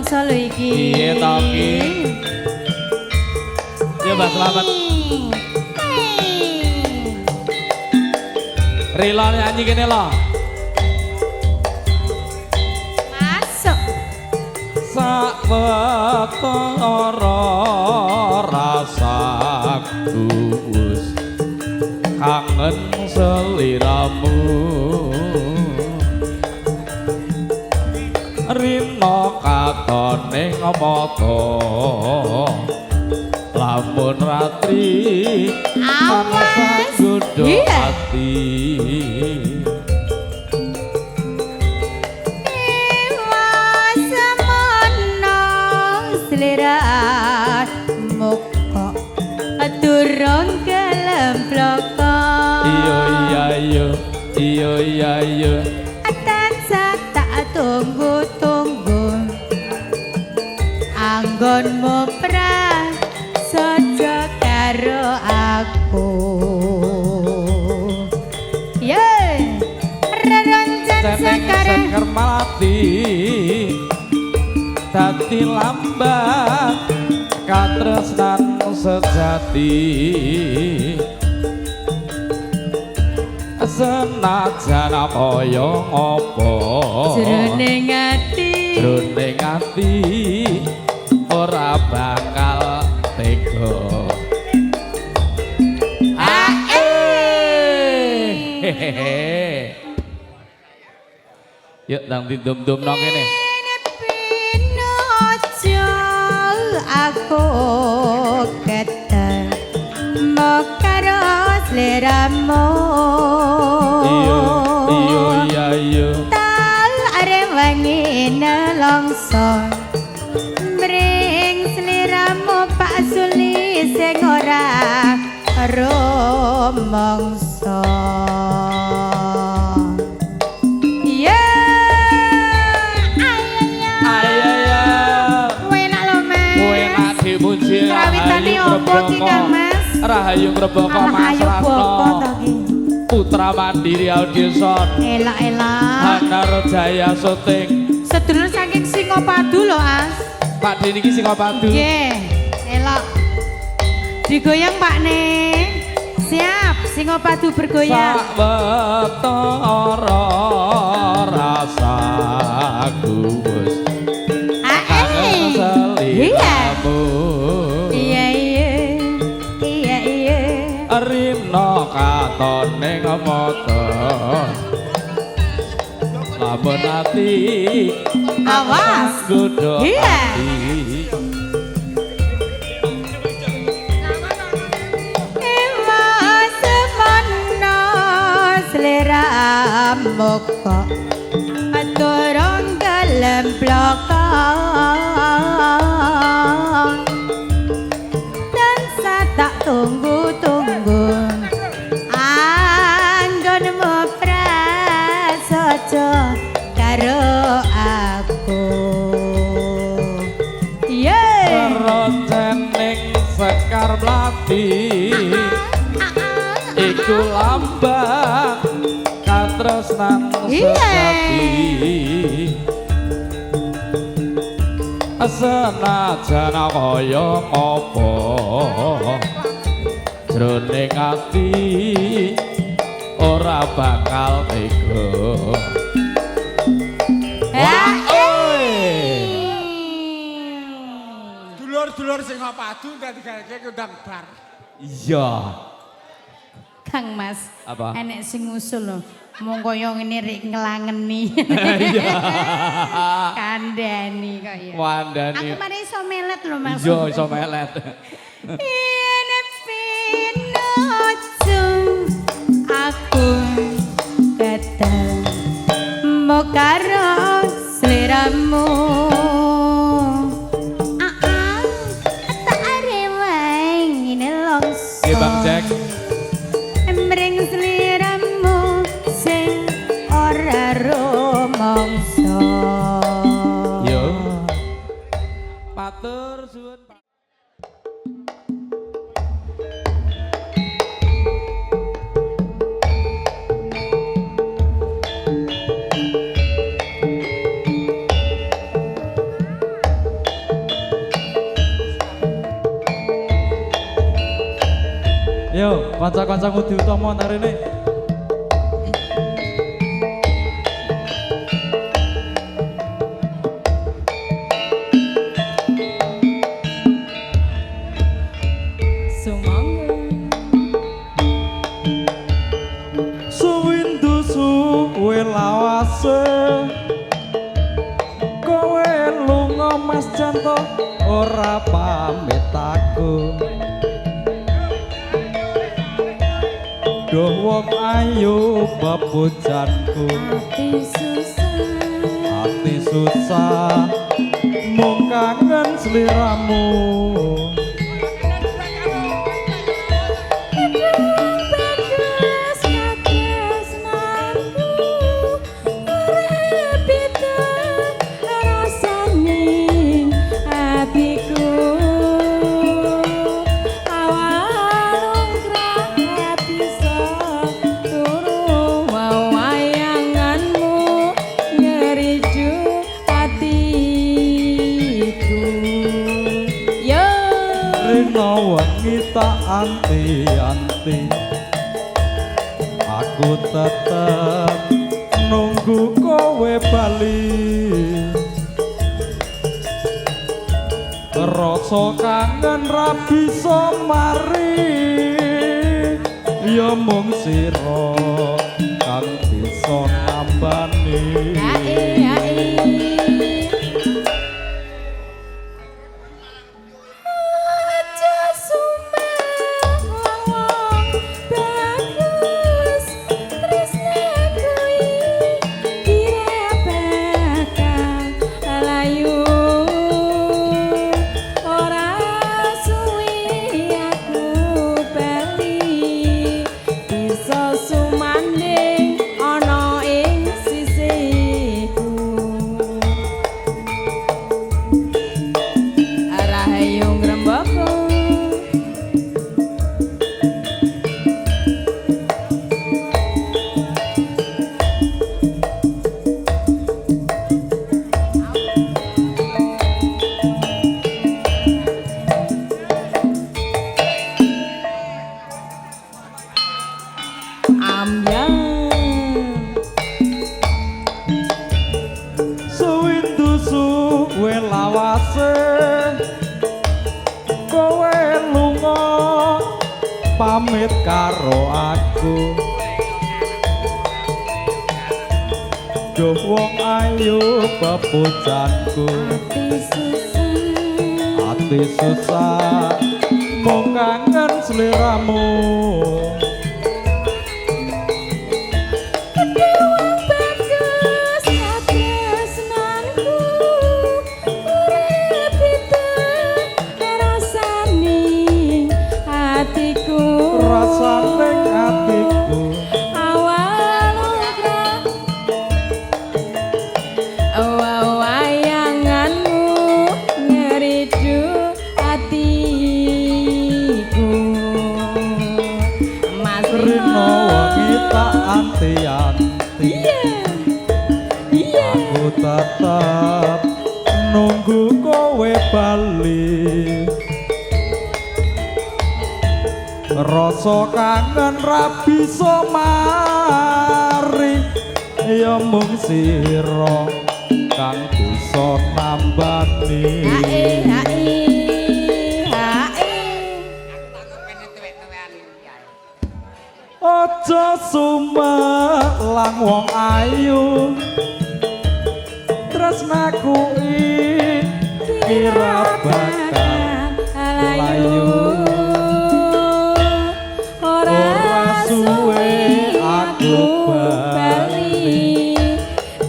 rumangsa lho iki. Piye to iki? Ya Mbak Slamet. Rila nyanyi kene lho. Masuk. Sawetara rasaku wis kangen seliramu. Rina katone ngomata lamun ratri awas godho ati wasamana selera muka durung kelemploko iya tansah tak tunggu-tunggu anggonmu prasaja karo aku ye rerencan sekarang sekar malati dadi lambang katresnan sejati senajan kaya apa jroning ati ora bakal tega yuk nang didum-dum nang kene aku ketemu karo sliramu iya tal arep wangi nelongso mring sliramu Pak Suli sing ora rumangsa Rahayu Ngrebaka Mas Ratno Putra Mandiri Audition elak Hanar Jaya Syuting sedulur saking Singapadu lho As Pak Dini iki Singapadu nggih elak digoyang Pak Ne siap Singapadu bergoyang sawetara rasaku wis kangen seliramu Rina katone ngomata lamun ati awas godho ati semana sliramu kok durung kelemploko dan tak tunggu-tunggu anggonmu prasaja karo aku rocening sekar mlati iku lambang katresnan sejati senajan kaya apa jroning ati ora bakal tega dulur-dulur Singapadu dadi gawe kondang bar iya Kang Mas apa enek sing ngusul lho mung kaya ngene rek ngelangeni iya kandhani kaya wandani aku mari iso melet lho Mas iya iso melet aku ketemu karo sliramu tak arep ngene longso Bang Jack mring sliramu sing ora rumangsa yo matur suwun Kanca-kanca ngudi utama narene. Suwindu suwe lawase kowe lunga Mas Janto ora pamit aku. Duh wong ayu bepujanku ati susah mung kangen sliramu. Anti-anti aku tetep nunggu kowe bali. Rasa kangen ra bisa mari ya mung sira kang bisa nambani. Pamit karo aku duh wong ayu bepujanku ati susah mung kangen sliramu. Anti-anti aku tetap nunggu kowe bali. Rasa kangen ra bisa mari ya mung sira kang bisa nambani. Aja sumelang wong ayu tresnaku kira bakal layu. Ora suwe aku bali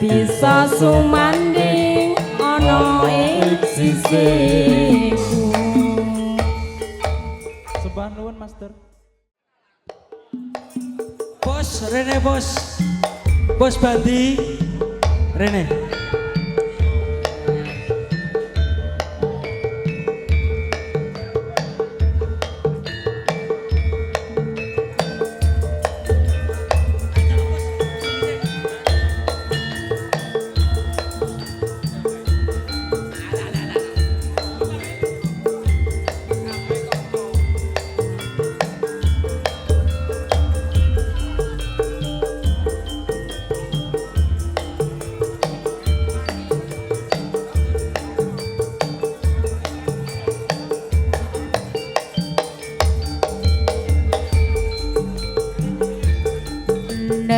bisa sumanding ana ing sisiku. Sembah nuwun Master. Bos, Rene bos. Bos Bandi, Rene.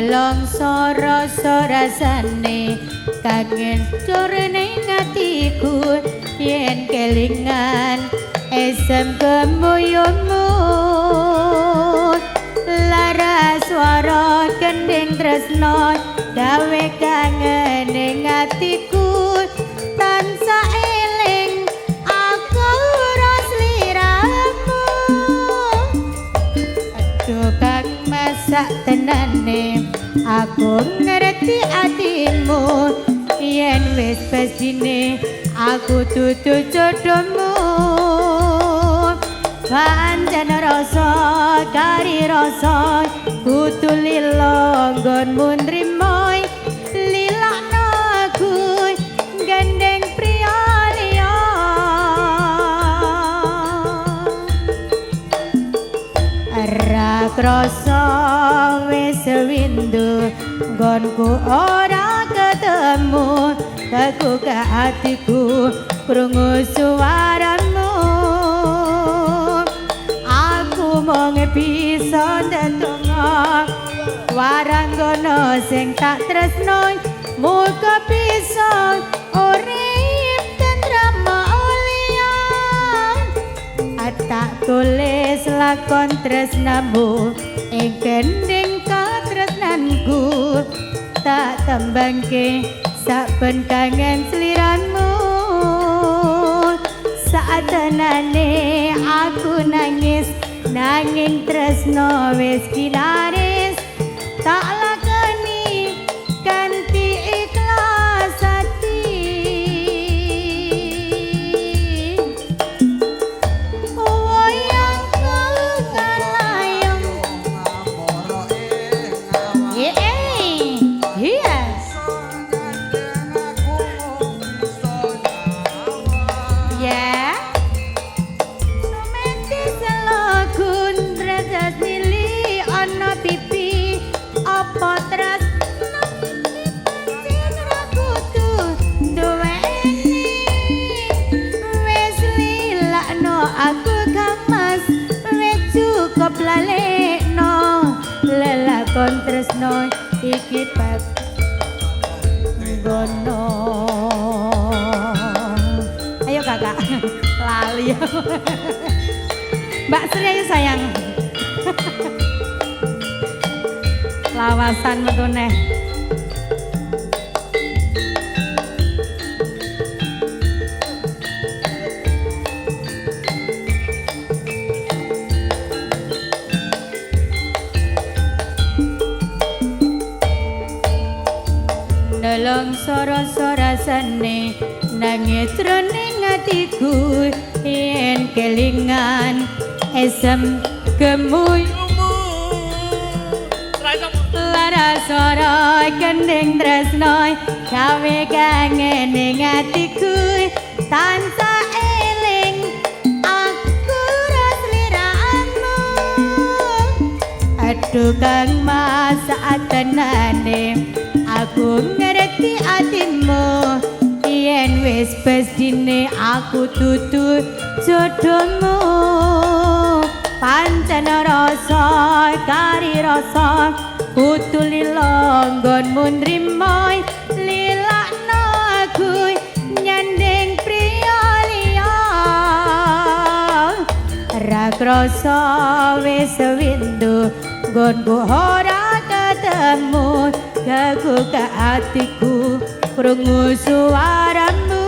Nelongso rasa rasane kangen corene ngatiku yen kelingan esem kemuyumu lara swara kending tresno gawe kangen ing atiku tansah eling aku sliramu aduh kang masak tenane aku ngerti atimu yen wis pesine aku dudu jodohmu pancen rasa kari rasa kudu lilo nggonmu nrimo lilakno aku gandeng priya liya ra krasa wis windu nggonku ora ketemu aku ke hatiku krungu suaramu aku mung bisa ndedonga waranggono sing tak tresno muga bisa urip tentrem mulia tak tulis lakon tresnamu ing kending katresnanku tak tembangke saben kangen sliramu saat tenane aku nangis nanging tresno wis kinaris tak lakoni kanthi ikhlas hati wayang kalayang yes yeah romantis lagun redas nili ana pipi apa tresno pancen ra kudu duweni wis lilakno aku kamas wis cukup lalekno lelakon tresno iki pat gono ayo kakak lali Mbak Sri ayo sayang lawasan metu neh nelongso rasa rasane nangis jroning atiku yen kelingan esem kemuyumu lara swara kending tresno gawe kangen ing atiku tansah eling aku sliramu aduh kang masak tenane aku ngerti atimu yen wis pesine aku dudu jodohmu pancen rasa kari rasa kudu lilo nggonmu nrimo lilakno aku nyanding priya liya ra krasa wis windu nggonku ora ketemu gagu ke hatiku krungu suaramu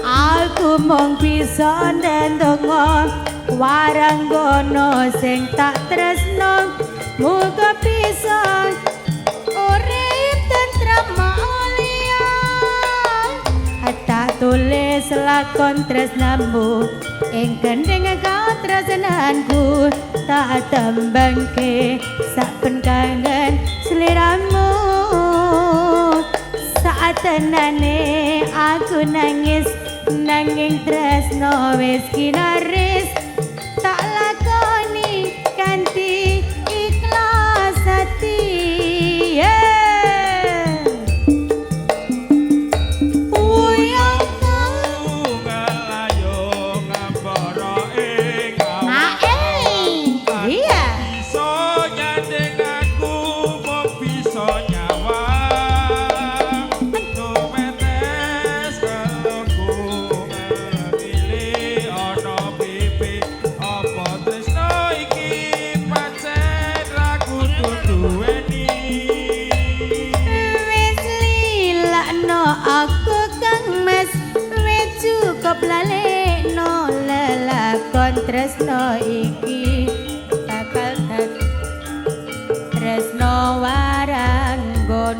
aku mung bisa ndedonga waranggono sing tak tresno muga bisa urip tentrem mulia tak tulis lakon tresnamu ing kending katresnanku tak tembangke saben kangen sliramu saat tenane aku nangis nanging tresno wis kinaris tak lakoni kanthi ikhlas hati Iso nyandeng aku tresno iki bakal dadi tresno waranggon